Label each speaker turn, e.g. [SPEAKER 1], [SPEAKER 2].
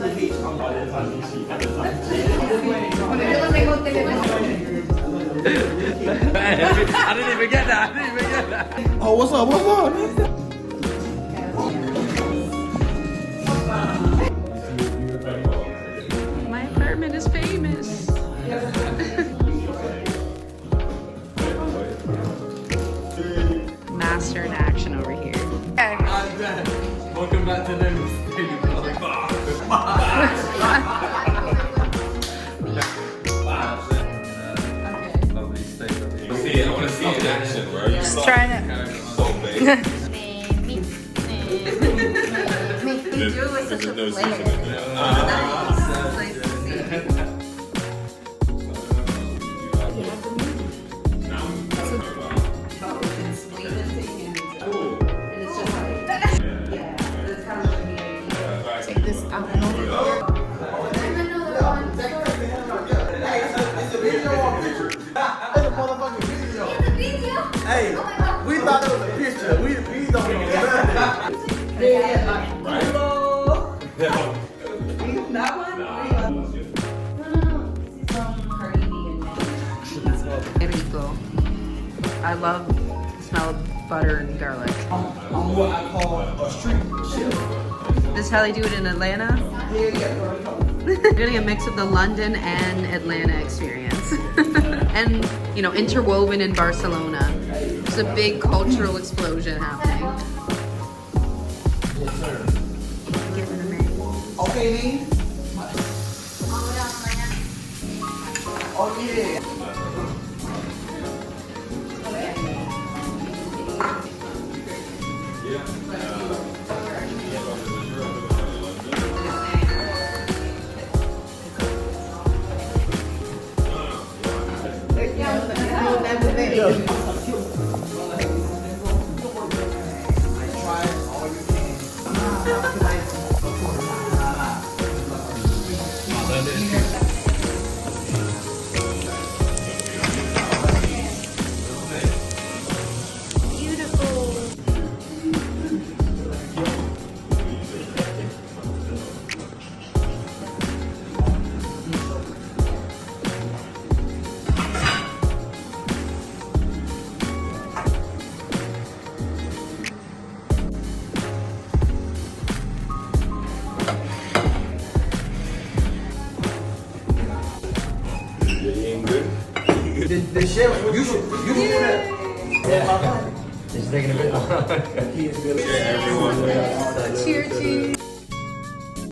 [SPEAKER 1] I didn't even get that. I didn't even get that.
[SPEAKER 2] Oh, what's up? What's up?
[SPEAKER 3] My apartment is famous. Master in action over here.
[SPEAKER 1] Welcome back to the lovely steak. I want to see it in action, bro.
[SPEAKER 3] Just trying to.
[SPEAKER 1] So big.
[SPEAKER 4] They do it with such a flair. Nice to see.
[SPEAKER 3] Take this out.
[SPEAKER 2] Hey, we thought it was a picture. We don't know nothing.
[SPEAKER 4] That one?
[SPEAKER 3] Rico. I love the smell of butter and garlic.
[SPEAKER 2] I'm what I call a street chef.
[SPEAKER 3] This is how they do it in Atlanta. You're getting a mix of the London and Atlanta experience. And, you know, interwoven in Barcelona. There's a big cultural explosion happening.
[SPEAKER 2] Yes, sir.
[SPEAKER 3] Give it a minute.
[SPEAKER 2] Okay, Lee? Oh, yeah. The chef, you should do that.
[SPEAKER 1] It's taking a bit.
[SPEAKER 3] Cheer, cheese.